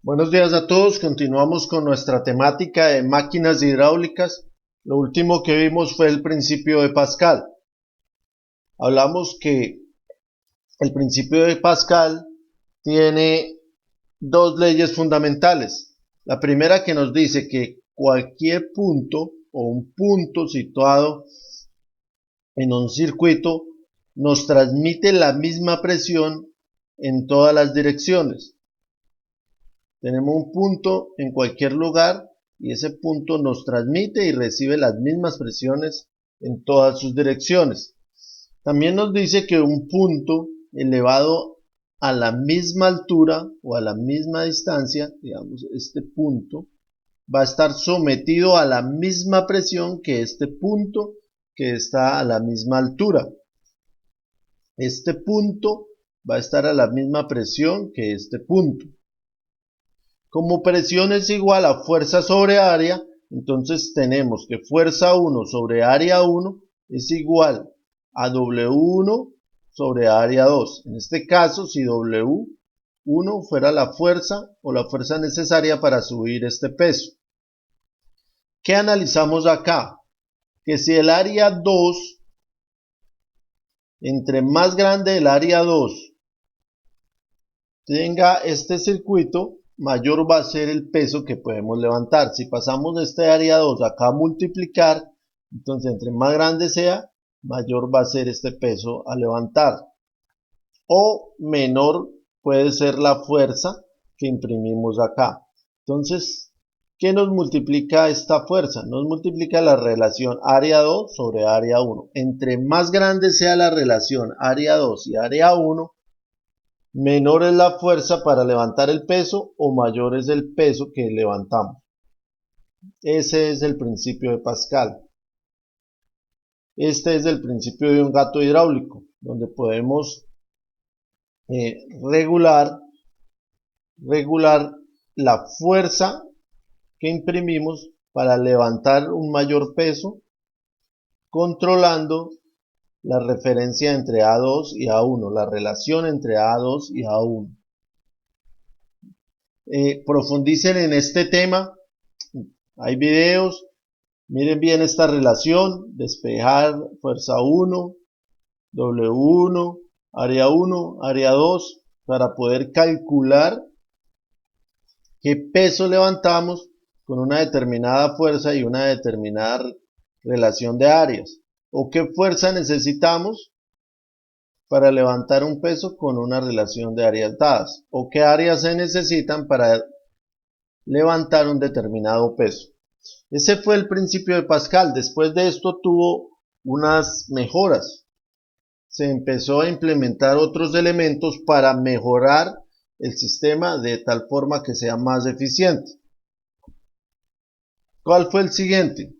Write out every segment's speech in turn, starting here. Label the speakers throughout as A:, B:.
A: Buenos días a todos, continuamos con nuestra temática de máquinas hidráulicas. Lo último que vimos fue el principio de Pascal. Hablamos que el principio de Pascal tiene dos leyes fundamentales. La primera que nos dice que cualquier punto o un punto situado en un circuito nos transmite la misma presión en todas las direcciones. Tenemos un punto en cualquier lugar y ese punto nos transmite y recibe las mismas presiones en todas sus direcciones. También nos dice que un punto elevado a la misma altura o a la misma distancia, digamos este punto, va a estar sometido a la misma presión que este punto que está a la misma altura. Este punto va a estar a la misma presión que este punto. Como presión es igual a fuerza sobre área, entonces tenemos que fuerza 1 sobre área 1 es igual a W1 sobre área 2. En este caso, si W1 fuera la fuerza o la fuerza necesaria para subir este peso. ¿Qué analizamos acá? Que si el área 2, entre más grande el área 2 tenga este circuito, mayor va a ser el peso que podemos levantar. Si pasamos de este área 2 acá a multiplicar, entonces entre más grande sea, mayor va a ser este peso a levantar. O menor puede ser la fuerza que imprimimos acá. Entonces, ¿qué nos multiplica esta fuerza? Nos multiplica la relación área 2 sobre área 1. Entre más grande sea la relación área 2 y área 1, menor es la fuerza para levantar el peso o mayor es el peso que levantamos. Ese es el principio de Pascal. Este es el principio de un gato hidráulico, donde podemos regular la fuerza que imprimimos para levantar un mayor peso, controlando la referencia entre A2 y A1, la relación entre A2 y A1. Profundicen en este tema, hay videos, miren bien esta relación, despejar, fuerza 1, W1, área 1, área 2, para poder calcular qué peso levantamos con una determinada fuerza y una determinada relación de áreas, o qué fuerza necesitamos para levantar un peso con una relación de áreas dadas, o qué áreas se necesitan para levantar un determinado peso. Ese fue el principio de Pascal. Después de esto tuvo unas mejoras. Se empezó a implementar otros elementos para mejorar el sistema de tal forma que sea más eficiente. ¿Cuál fue el siguiente?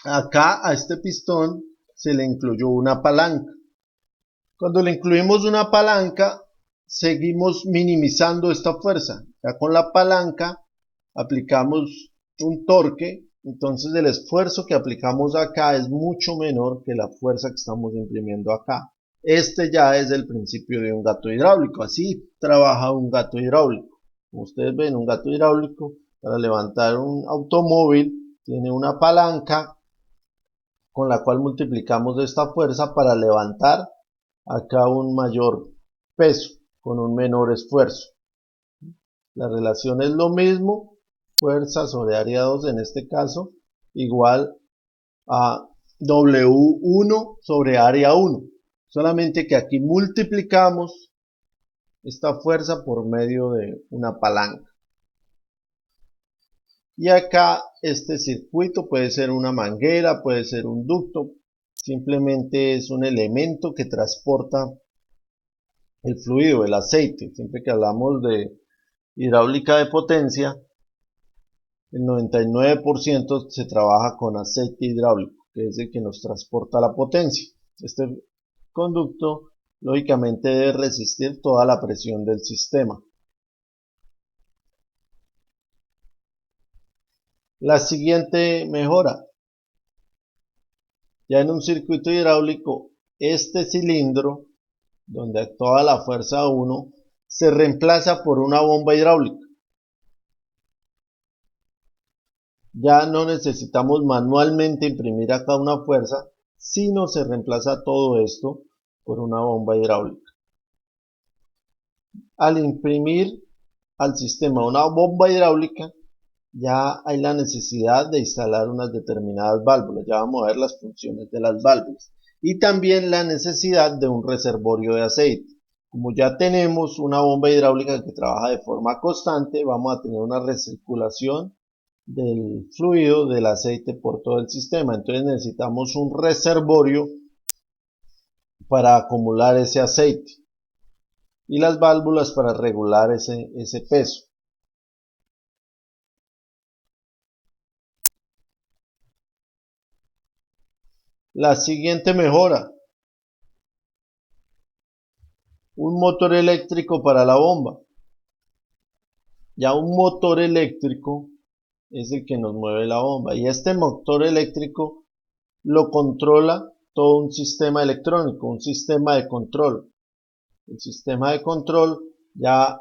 A: Acá a este pistón se le incluyó una palanca. Cuando le incluimos una palanca, seguimos minimizando esta fuerza. Ya con la palanca aplicamos un torque, entonces el esfuerzo que aplicamos acá es mucho menor que la fuerza que estamos imprimiendo acá. Este ya es el principio de un gato hidráulico, así trabaja un gato hidráulico. Como ustedes ven, un gato hidráulico para levantar un automóvil tiene una palanca con la cual multiplicamos esta fuerza para levantar acá un mayor peso con un menor esfuerzo. La relación es lo mismo, fuerza sobre área 2 en este caso, igual a W1 sobre área 1. Solamente que aquí multiplicamos esta fuerza por medio de una palanca. Y acá este circuito puede ser una manguera, puede ser un ducto, simplemente es un elemento que transporta el fluido, el aceite. Siempre que hablamos de hidráulica de potencia, el 99% se trabaja con aceite hidráulico, que es el que nos transporta la potencia. Este conducto lógicamente debe resistir toda la presión del sistema. La siguiente mejora. Ya en un circuito hidráulico, este cilindro, donde actúa la fuerza 1, se reemplaza por una bomba hidráulica. Ya no necesitamos manualmente imprimir acá una fuerza, sino se reemplaza todo esto por una bomba hidráulica. Al imprimir al sistema una bomba hidráulica, ya hay la necesidad de instalar unas determinadas válvulas. Ya vamos a ver las funciones de las válvulas. Y también la necesidad de un reservorio de aceite. Como ya tenemos una bomba hidráulica que trabaja de forma constante, vamos a tener una recirculación del fluido del aceite por todo el sistema. Entonces necesitamos un reservorio para acumular ese aceite y las válvulas para regular ese peso. La siguiente mejora: un motor eléctrico para la bomba. Ya un motor eléctrico es el que nos mueve la bomba, y este motor eléctrico lo controla todo un sistema electrónico, un sistema de control. El sistema de control, ya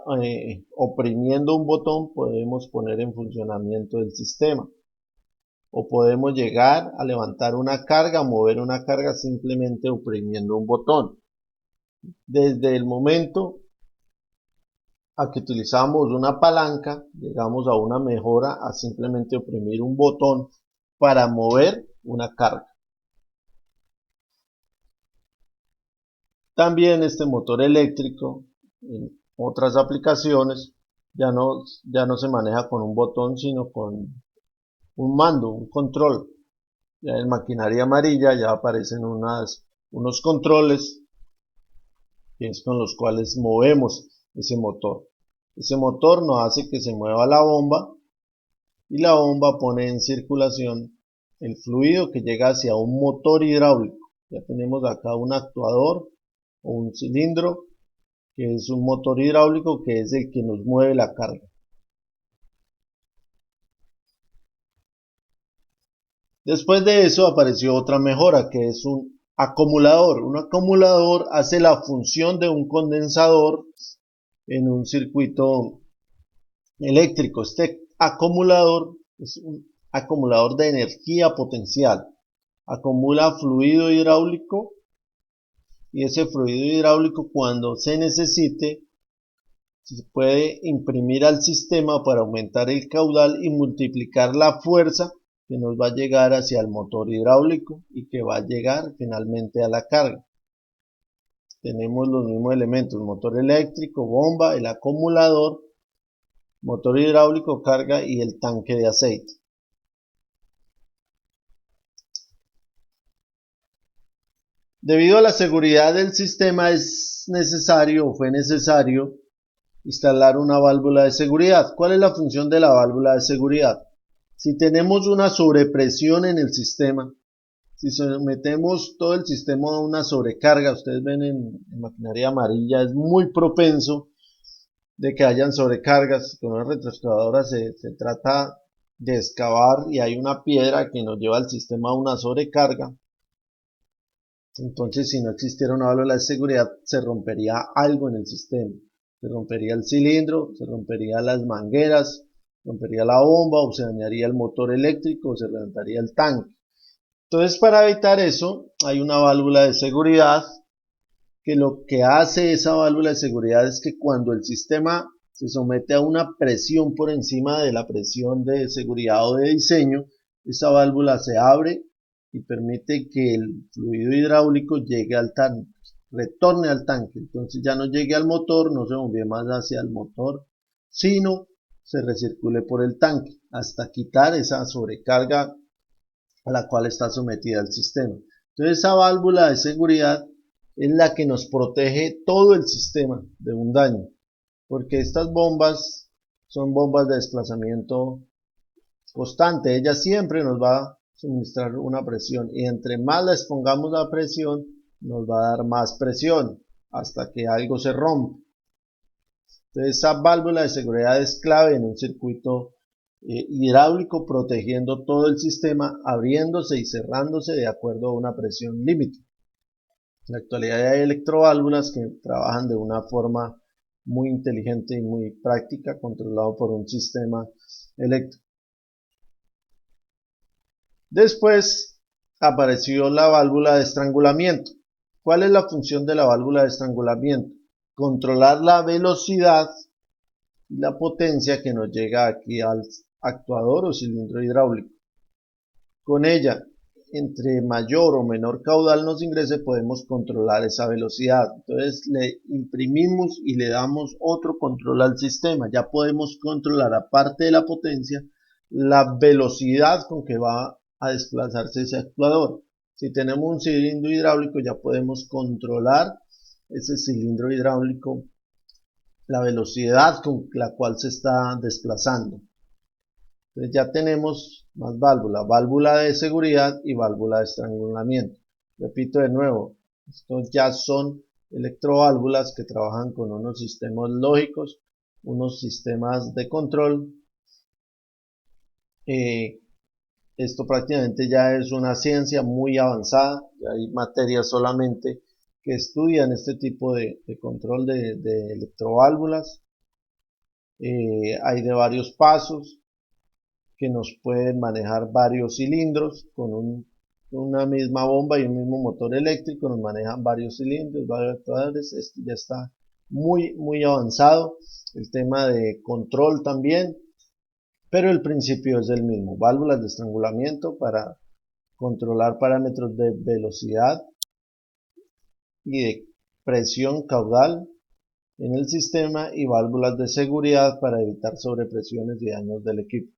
A: oprimiendo un botón podemos poner en funcionamiento el sistema, o podemos llegar a levantar una carga, mover una carga simplemente oprimiendo un botón. Desde el momento a que utilizamos una palanca, llegamos a una mejora a simplemente oprimir un botón para mover una carga. También este motor eléctrico, en otras aplicaciones, ya no se maneja con un botón, sino con un mando, un control. Ya en maquinaria amarilla ya aparecen unos controles, que es con los cuales movemos ese motor. Ese motor nos hace que se mueva la bomba, y la bomba pone en circulación el fluido que llega hacia un motor hidráulico. Ya tenemos acá un actuador o un cilindro, que es un motor hidráulico, que es el que nos mueve la carga. Después de eso apareció otra mejora, que es un acumulador. Un acumulador hace la función de un condensador en un circuito eléctrico. Este acumulador es un acumulador de energía potencial. Acumula fluido hidráulico, y ese fluido hidráulico, cuando se necesite, se puede imprimir al sistema para aumentar el caudal y multiplicar la fuerza que nos va a llegar hacia el motor hidráulico y que va a llegar finalmente a la carga. Tenemos los mismos elementos: motor eléctrico, bomba, el acumulador, motor hidráulico, carga y el tanque de aceite. Debido a la seguridad del sistema, fue necesario instalar una válvula de seguridad. ¿Cuál es la función de la válvula de seguridad? Si tenemos una sobrepresión en el sistema, si sometemos todo el sistema a una sobrecarga, ustedes ven en maquinaria amarilla, es muy propenso de que hayan sobrecargas. Con una retroexcavadora se trata de excavar y hay una piedra que nos lleva al sistema a una sobrecarga. Entonces, si no existiera una válvula de seguridad, se rompería algo en el sistema. Se rompería el cilindro, se romperían las mangueras, rompería la bomba, o se dañaría el motor eléctrico, o se reventaría el tanque. Entonces, para evitar eso, hay una válvula de seguridad, que lo que hace esa válvula de seguridad es que cuando el sistema se somete a una presión por encima de la presión de seguridad o de diseño, esa válvula se abre y permite que el fluido hidráulico llegue al tanque, retorne al tanque. Entonces ya no llegue al motor, no se mueve más hacia el motor, sino se recircule por el tanque hasta quitar esa sobrecarga a la cual está sometida el sistema. Entonces esa válvula de seguridad es la que nos protege todo el sistema de un daño, porque estas bombas son bombas de desplazamiento constante. Ella siempre nos va a suministrar una presión, y entre más la expongamos a presión, nos va a dar más presión hasta que algo se rompe. Entonces esa válvula de seguridad es clave en un circuito hidráulico, protegiendo todo el sistema, abriéndose y cerrándose de acuerdo a una presión límite. En la actualidad hay electroválvulas que trabajan de una forma muy inteligente y muy práctica, controlado por un sistema eléctrico. Después apareció la válvula de estrangulamiento. ¿Cuál es la función de la válvula de estrangulamiento? Controlar la velocidad y la potencia que nos llega aquí al actuador o cilindro hidráulico. Con ella, entre mayor o menor caudal nos ingrese, podemos controlar esa velocidad. Entonces le imprimimos y le damos otro control al sistema. Ya podemos controlar, aparte de la potencia, la velocidad con que va a desplazarse ese actuador. Si tenemos un cilindro hidráulico, ya podemos controlar ese cilindro hidráulico, la velocidad con la cual se está desplazando. Entonces ya tenemos más válvulas, válvula de seguridad y válvula de estrangulamiento. Repito de nuevo, estos ya son electroválvulas que trabajan con unos sistemas lógicos, unos sistemas de control. Esto prácticamente ya es una ciencia muy avanzada, ya hay materias solamente que estudian este tipo de control de electroválvulas. Hay de varios pasos, que nos pueden manejar varios cilindros con una misma bomba y un mismo motor eléctrico, nos manejan varios cilindros, varios actuadores. Esto ya está muy avanzado. El tema de control también, pero el principio es el mismo. Válvulas de estrangulamiento para controlar parámetros de velocidad y de presión caudal en el sistema, y válvulas de seguridad para evitar sobrepresiones y daños del equipo.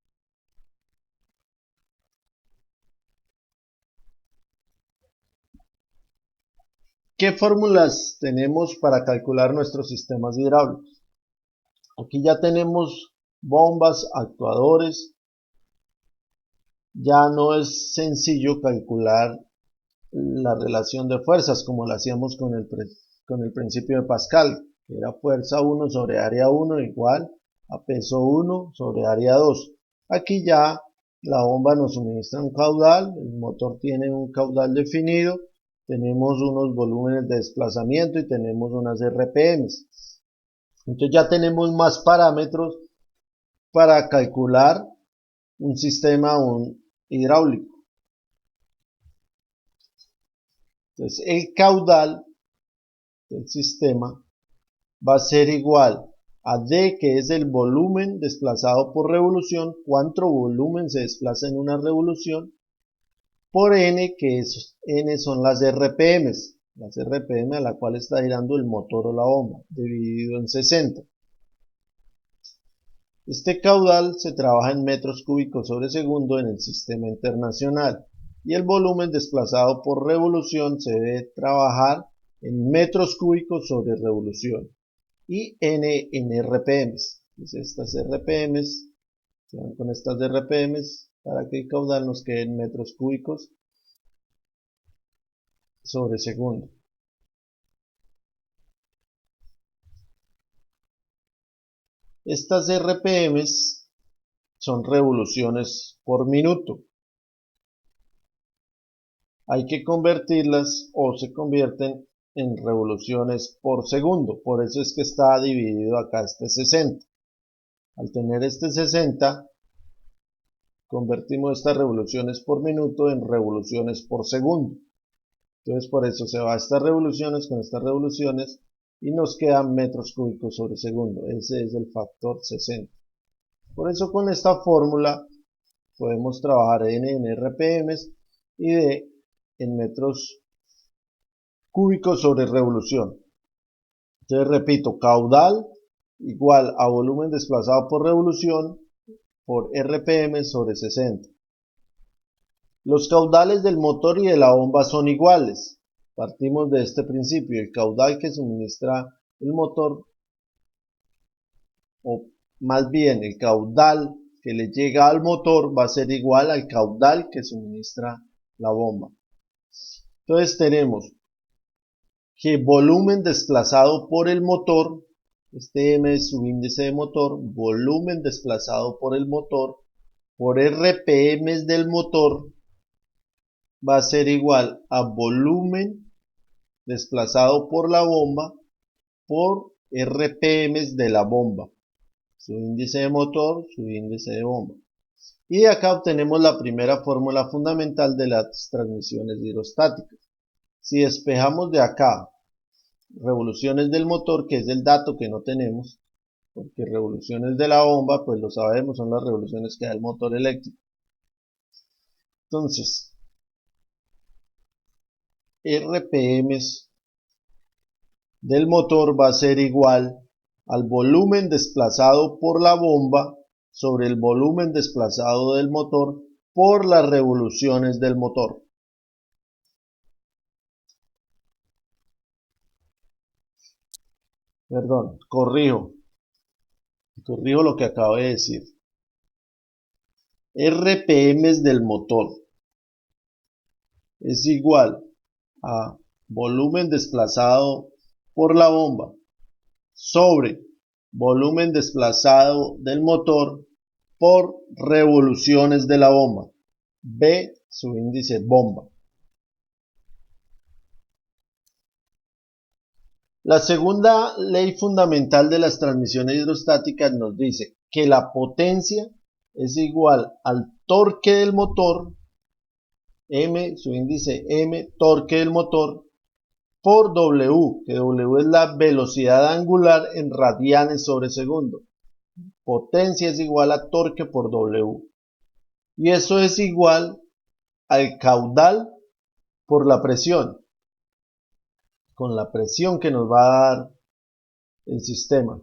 A: ¿Qué fórmulas tenemos para calcular nuestros sistemas hidráulicos? Aquí ya tenemos bombas, actuadores. Ya no es sencillo calcular la relación de fuerzas como lo hacíamos con el principio de Pascal, que era fuerza 1 sobre área 1 igual a peso 1 sobre área 2. Aquí ya la bomba nos suministra un caudal, el motor tiene un caudal definido, tenemos unos volúmenes de desplazamiento y tenemos unas RPMs. Entonces ya tenemos más parámetros para calcular un sistema hidráulico. Entonces el caudal del sistema va a ser igual a D, que es el volumen desplazado por revolución, cuánto volumen se desplaza en una revolución, por N, que N son las RPMs a la cual está girando el motor o la bomba, dividido en 60. Este caudal se trabaja en metros cúbicos sobre segundo en el sistema internacional, y el volumen desplazado por revolución se debe trabajar en metros cúbicos sobre revolución, y N en RPMs. Entonces estas RPMs se van con estas RPMs para que el caudal nos quede en metros cúbicos sobre segundo. Estas RPMs son revoluciones por minuto. Hay que convertirlas, o se convierten en revoluciones por segundo. Por eso es que está dividido acá este 60. Al tener este 60, convertimos estas revoluciones por minuto en revoluciones por segundo. Entonces por eso se va a estas revoluciones con estas revoluciones y nos quedan metros cúbicos sobre segundo. Ese es el factor 60. Por eso con esta fórmula podemos trabajar N en RPMs y D en metros cúbicos sobre revolución. Entonces repito, caudal igual a volumen desplazado por revolución por RPM sobre 60. Los caudales del motor y de la bomba son iguales. Partimos de este principio. El caudal que suministra el motor, o más bien el caudal que le llega al motor, va a ser igual al caudal que suministra la bomba. Entonces tenemos que volumen desplazado por el motor, este M es su índice de motor, volumen desplazado por el motor por RPM del motor va a ser igual a volumen desplazado por la bomba por RPM de la bomba, su índice de motor, su índice de bomba. Y acá obtenemos la primera fórmula fundamental de las transmisiones hidrostáticas. Si despejamos de acá revoluciones del motor, que es el dato que no tenemos, porque revoluciones de la bomba, pues lo sabemos, son las revoluciones que da el motor eléctrico. Entonces, RPM del motor va a ser igual al volumen desplazado por la bomba sobre el volumen desplazado del motor por las revoluciones del motor. Perdón, corrijo lo que acabo de decir. RPM del motor es igual a volumen desplazado por la bomba sobre volumen desplazado del motor por revoluciones de la bomba. B, su índice bomba. La segunda ley fundamental de las transmisiones hidrostáticas nos dice que la potencia es igual al torque del motor, M, su índice M, torque del motor, por W, que W es la velocidad angular en radianes sobre segundo. Potencia es igual a torque por W. Y eso es igual al caudal por la presión, con la presión que nos va a dar el sistema.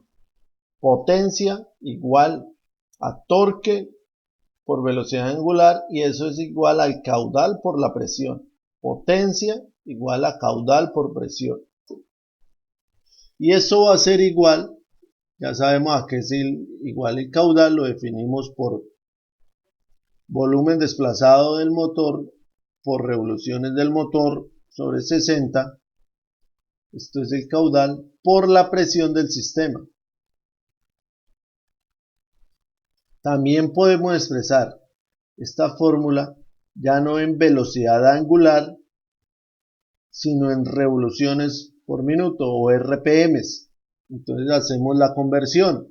A: Potencia igual a torque por velocidad angular, y eso es igual al caudal por la presión. Potencia igual a caudal por presión. Y eso va a ser igual, ya sabemos a qué es igual el caudal, lo definimos por volumen desplazado del motor por revoluciones del motor sobre 60. Esto es el caudal por la presión del sistema. También podemos expresar esta fórmula ya no en velocidad angular, sino en revoluciones por minuto o RPM. Entonces hacemos la conversión.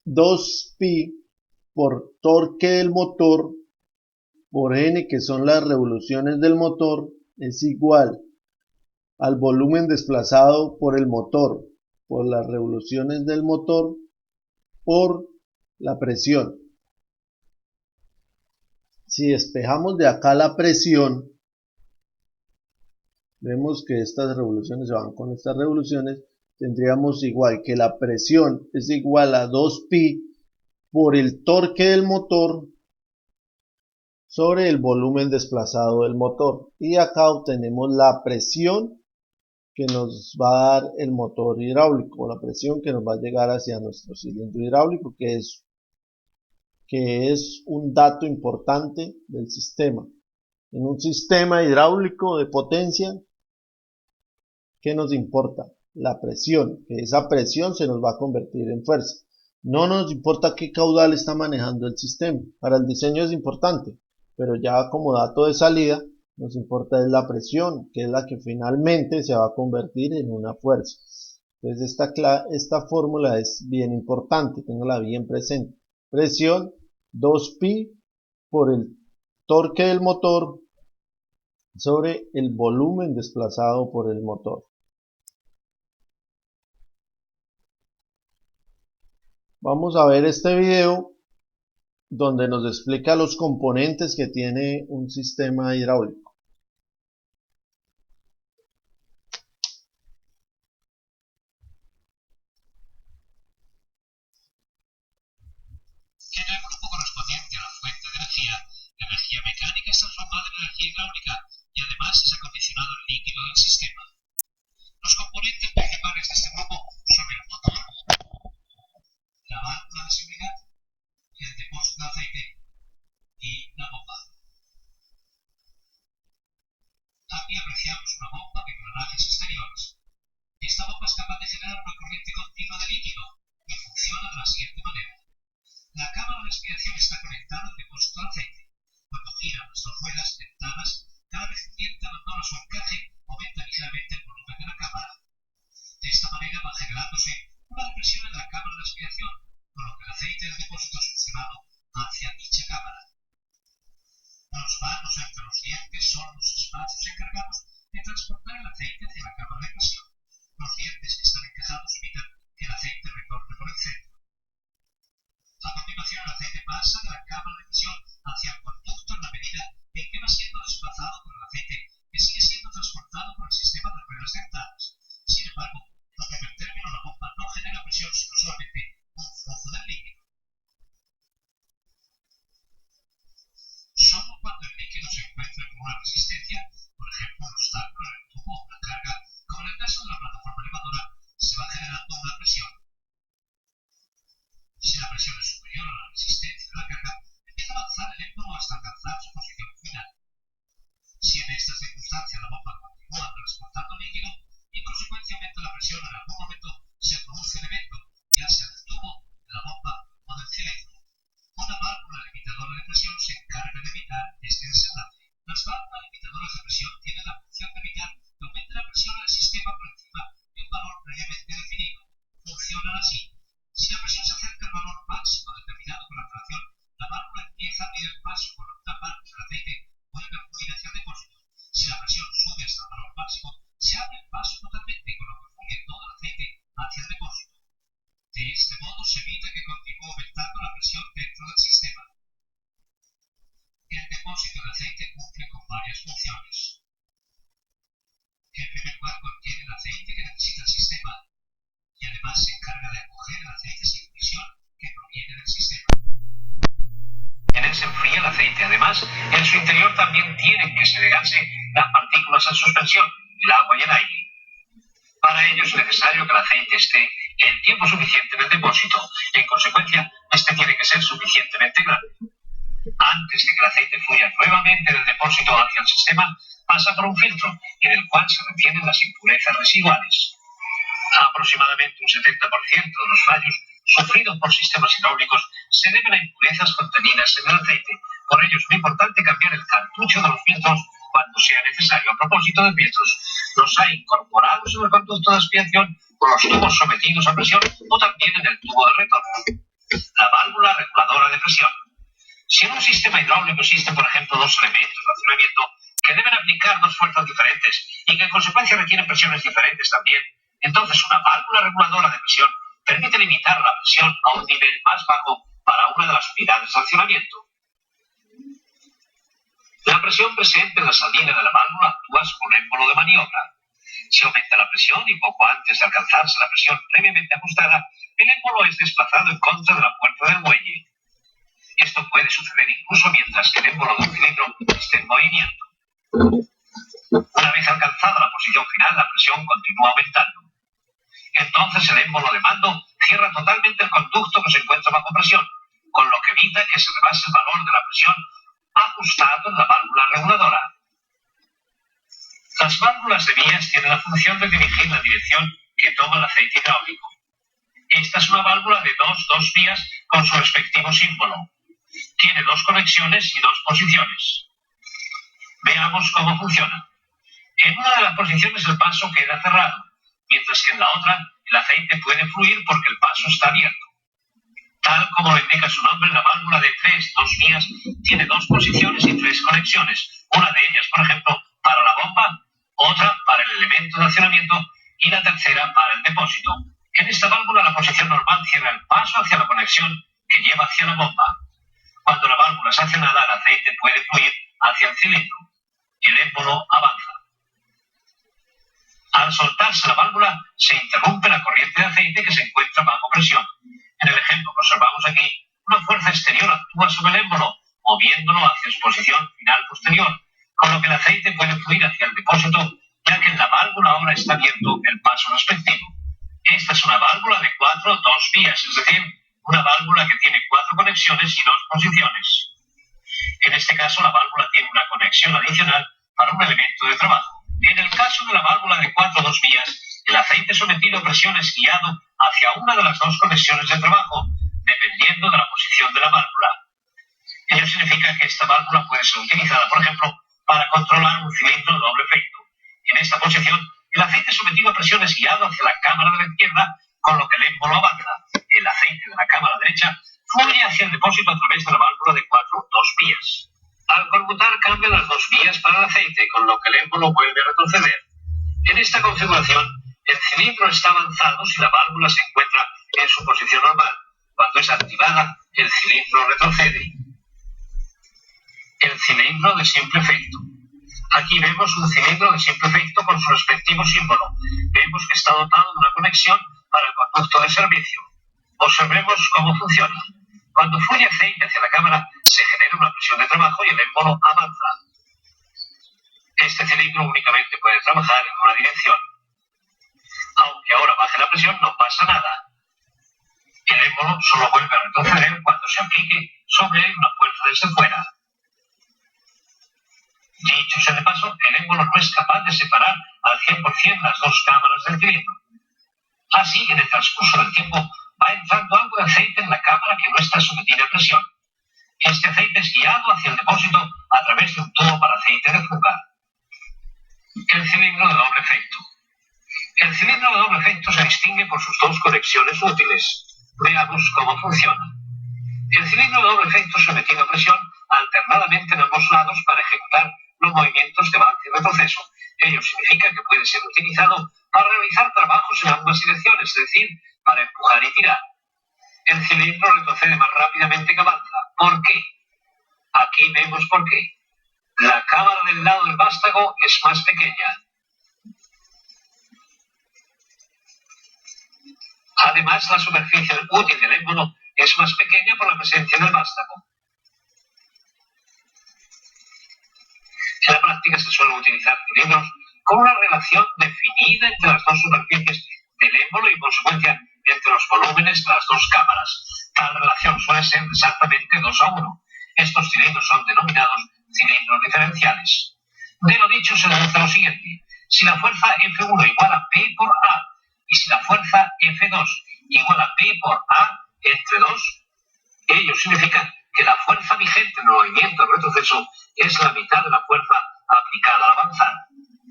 A: 2pi por torque del motor por n, que son las revoluciones del motor, es igual al volumen desplazado por el motor por las revoluciones del motor por la presión. Si despejamos de acá la presión, vemos que estas revoluciones se van con estas revoluciones, tendríamos igual que la presión es igual a 2pi por el torque del motor sobre el volumen desplazado del motor. Y acá obtenemos la presión que nos va a dar el motor hidráulico, la presión que nos va a llegar hacia nuestro cilindro hidráulico, que es un dato importante del sistema. En un sistema hidráulico de potencia, ¿qué nos importa? La presión, que esa presión se nos va a convertir en fuerza. No nos importa qué caudal está manejando el sistema. Para el diseño es importante, pero ya como dato de salida, nos importa es la presión, que es la que finalmente se va a convertir en una fuerza. Entonces esta fórmula es bien importante, téngala bien presente. Presión 2pi por el torque del motor sobre el volumen desplazado por el motor. Vamos a ver este video donde nos explica los componentes que tiene un sistema hidráulico.
B: En el grupo correspondiente a la fuente de energía, la energía mecánica es transformada en energía hidráulica y además es acondicionado el líquido del sistema. Los componentes principales de este grupo son el motor, la válvula de seguridad, el depósito de aceite y la bomba. Aquí apreciamos una bomba de engranajes exteriores. Esta bomba es capaz de generar una corriente continua de líquido y funciona de la siguiente manera. La cámara de aspiración está conectada al depósito de aceite. Cuando giran las dos ruedas dentadas, cada vez que un diente abandona su encaje, aumenta ligeramente el volumen de la cámara. De esta manera va generándose una depresión en la cámara de aspiración, con lo que el aceite del depósito es succionado hacia dicha cámara. Los vanos entre los dientes son los espacios encargados de transportar el aceite hacia la cámara de presión. Los dientes que están encajados evitan que el aceite retorne por el centro. A continuación, el aceite pasa de la cámara de presión hacia el conducto en la medida en que va siendo desplazado por el aceite que sigue siendo transportado por el sistema de ruedas dentadas. Sin embargo, en primer término, la bomba no genera presión, sino solamente un flujo del líquido. Solo cuando el líquido se encuentra con una resistencia, por ejemplo, un obstáculo en el tubo o una carga, como en el caso de la plataforma elevadora, se va generando una presión. Si la presión es superior a la resistencia de la carga, empieza a avanzar el émbolo hasta alcanzar su posición final. Si en estas circunstancias la bomba continúa transportando líquido, y en consecuencia aumenta la presión, en algún momento se produce un evento, ya sea del tubo, de la bomba o del cilindro. Una válvula limitadora de presión se encarga de evitar este desenlace. Las válvulas limitadoras de presión tienen la función de evitar que aumente la presión en el sistema por encima de un valor previamente definido. Funcionan así. Si la presión se acerca al valor máximo determinado con la tracción, la válvula empieza a abrir el paso por lo que una parte del aceite vuelve a fluir hacia el depósito. Si la presión sube hasta el valor máximo, se abre el paso totalmente, con lo que fluye todo el aceite hacia el depósito. De este modo se evita que continúe aumentando la presión dentro del sistema. El depósito de aceite cumple con varias funciones. En primer lugar, contiene el aceite que necesita el sistema y además se encarga de acoger el aceite sin presión que proviene del sistema. En él se enfría el aceite. Además, en su interior también tienen que segregarse las partículas en suspensión, el agua y el aire. Para ello es necesario que el aceite esté el tiempo suficiente en el depósito. En consecuencia, este tiene que ser suficientemente grande. Antes de que el aceite fluya nuevamente del depósito hacia el sistema, pasa por un filtro en el cual se retienen las impurezas residuales. Aproximadamente un 70% de los fallos sufridos por sistemas hidráulicos se deben a impurezas contenidas en el aceite. Por ello es muy importante cambiar el cartucho de los filtros cuando sea necesario. A propósito de filtros, los hay incorporados en el conducto de aspiración con los tubos sometidos a presión o también en el tubo de retorno. La válvula reguladora de presión. Si en un sistema hidráulico existen, por ejemplo, dos elementos de accionamiento que deben aplicar dos fuerzas diferentes y que en consecuencia requieren presiones diferentes también, entonces una válvula reguladora de presión permite limitar la presión a un nivel más bajo para una de las unidades de accionamiento. La presión presente en la salida de la válvula actúa como un émbolo de maniobra. Si aumenta la presión y poco antes de alcanzarse la presión previamente ajustada, el émbolo es desplazado en contra de la fuerza del muelle. Esto puede suceder incluso mientras que el émbolo de un cilindro esté en movimiento. Una vez alcanzada la posición final, la presión continúa aumentando. Entonces el émbolo de mando cierra totalmente el conducto que se encuentra bajo presión, con lo que evita que se rebase el valor de la presión ajustado en la válvula reguladora. Las válvulas de vías tienen la función de dirigir la dirección que toma el aceite hidráulico. Esta es una válvula de dos vías con su respectivo símbolo. Tiene dos conexiones y dos posiciones. Veamos cómo funciona. En una de las posiciones el paso queda cerrado, mientras que en la otra el aceite puede fluir porque el paso está abierto. Tal como lo indica su nombre, la válvula de dos vías tiene dos posiciones y tres conexiones. Una de ellas, por ejemplo, para la bomba, otra para el elemento de accionamiento y la tercera para el depósito. En esta válvula la posición normal cierra el paso hacia la conexión que lleva hacia la bomba. Cuando la válvula es accionada, el aceite puede fluir hacia el cilindro. El émbolo avanza. Al soltarse la válvula, se interrumpe la corriente de aceite que se encuentra bajo presión. En el ejemplo que observamos aquí, una fuerza exterior actúa sobre el émbolo, moviéndolo hacia su posición final posterior, con lo que el aceite puede fluir hacia el depósito, ya que en la válvula ahora está abierto el paso respectivo. Esta es una válvula de dos vías, es decir, una válvula que tiene 4 conexiones y 2 posiciones. En este caso, la válvula tiene una conexión adicional para un elemento de trabajo. En el caso de la válvula de 2 vías, el aceite sometido a presión es guiado hacia una de las 2 conexiones de trabajo, dependiendo de la posición de la válvula. Ello significa que esta válvula puede ser utilizada, por ejemplo, para controlar un cilindro de doble efecto. En esta posición, el aceite sometido a presión es guiado hacia la cámara de la izquierda, con lo que el émbolo avanza. El aceite de la cámara derecha, fluye hacia el depósito a través de la válvula de 2 vías. Al conmutar cambian las 2 vías para el aceite, con lo que el émbolo vuelve a retroceder. En esta configuración, el cilindro está avanzado si la válvula se encuentra en su posición normal. Cuando es activada, el cilindro retrocede. El cilindro de simple efecto. Aquí vemos un cilindro de simple efecto con su respectivo símbolo. Vemos que está dotado de una conexión para el conducto de servicio. Observemos cómo funciona. Cuando fluye aceite hacia la cámara, se genera una presión de trabajo y el émbolo avanza. Este cilindro únicamente puede trabajar en una dirección. Aunque ahora baje la presión, no pasa nada. El émbolo solo vuelve a retroceder cuando se aplique sobre él una fuerza desde fuera. Dicho sea de paso, el émbolo no es capaz de separar al 100% las 2 cámaras del cilindro. Así, en el transcurso del tiempo, va entrando algo de aceite en la cámara que no está sometida a presión. Este aceite es guiado hacia el depósito a través de un tubo para aceite de fuga. El cilindro de doble efecto. El cilindro de doble efecto se distingue por sus 2 conexiones útiles. Veamos cómo funciona. El cilindro de doble efecto es sometido a presión alternadamente en ambos lados para ejecutar los movimientos de avance y retroceso. Ello significa que puede ser utilizado para realizar trabajos en ambas direcciones, es decir, para empujar y tirar. El cilindro retrocede más rápidamente que avanza. ¿Por qué? Aquí vemos por qué. La cámara del lado del vástago es más pequeña. Además, la superficie útil del émbolo es más pequeña por la presencia del vástago. En la práctica se suelen utilizar cilindros con una relación definida entre las 2 superficies del émbolo y, en consecuencia, entre los volúmenes de las 2 cámaras. Tal relación suele ser exactamente 2:1. Estos cilindros son denominados cilindros diferenciales. De lo dicho se deduce lo siguiente. Si la fuerza F1 igual a P por A y si la fuerza F2 igual a P por A entre 2, ello significa que la fuerza vigente en el movimiento de retroceso es la mitad de la fuerza aplicada al avanzar.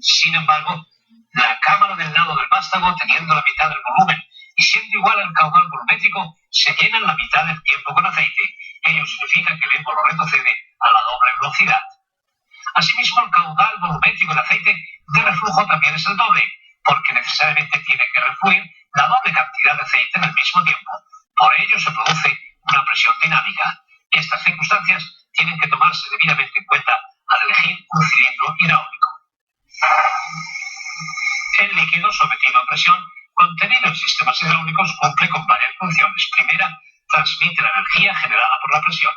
B: Sin embargo, la cámara del lado del vástago, teniendo la mitad del volumen y siendo igual al caudal volumétrico, se llena en la mitad del tiempo con aceite. Ello significa que el émbolo retrocede a la doble velocidad. Asimismo, el caudal volumétrico de aceite de reflujo también es el doble, porque necesariamente tiene que refluir la doble cantidad de aceite en el mismo tiempo. Por ello se produce una presión dinámica. Estas circunstancias tienen que tomarse debidamente en cuenta al elegir un cilindro hidráulico. El líquido sometido a presión contenido en sistemas hidráulicos cumple con varias funciones. Primera, transmite la energía generada por la presión.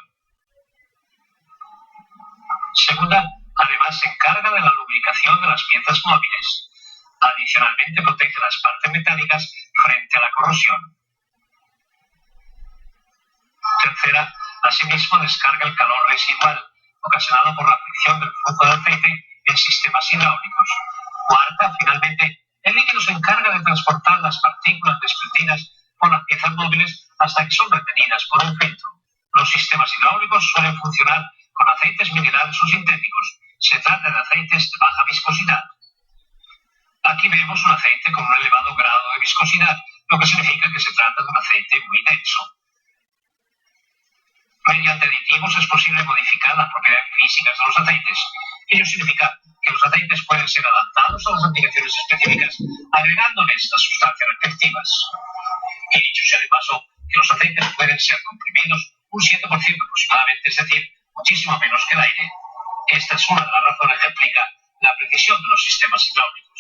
B: Segunda, además se encarga de la lubricación de las piezas móviles. Adicionalmente protege las partes metálicas frente a la corrosión. Tercera, asimismo descarga el calor residual ocasionado por la fricción del flujo de aceite en sistemas hidráulicos. Cuarta, finalmente, el líquido se encarga de transportar las partículas desprendidas por las piezas móviles hasta que son retenidas por un filtro. Los sistemas hidráulicos suelen funcionar con aceites minerales o sintéticos. Se trata de aceites de baja viscosidad. Aquí vemos un aceite con un elevado grado de viscosidad, lo que significa que se trata de un aceite muy denso. Mediante aditivos es posible modificar las propiedades físicas de los aceites. Ello significa que los aceites pueden ser adaptados a las aplicaciones específicas, agregándoles las sustancias respectivas. Y dicho sea de paso, que los aceites pueden ser comprimidos un 7% aproximadamente, es decir, muchísimo menos que el aire. Esta es una de las razones que explica la precisión de los sistemas hidráulicos.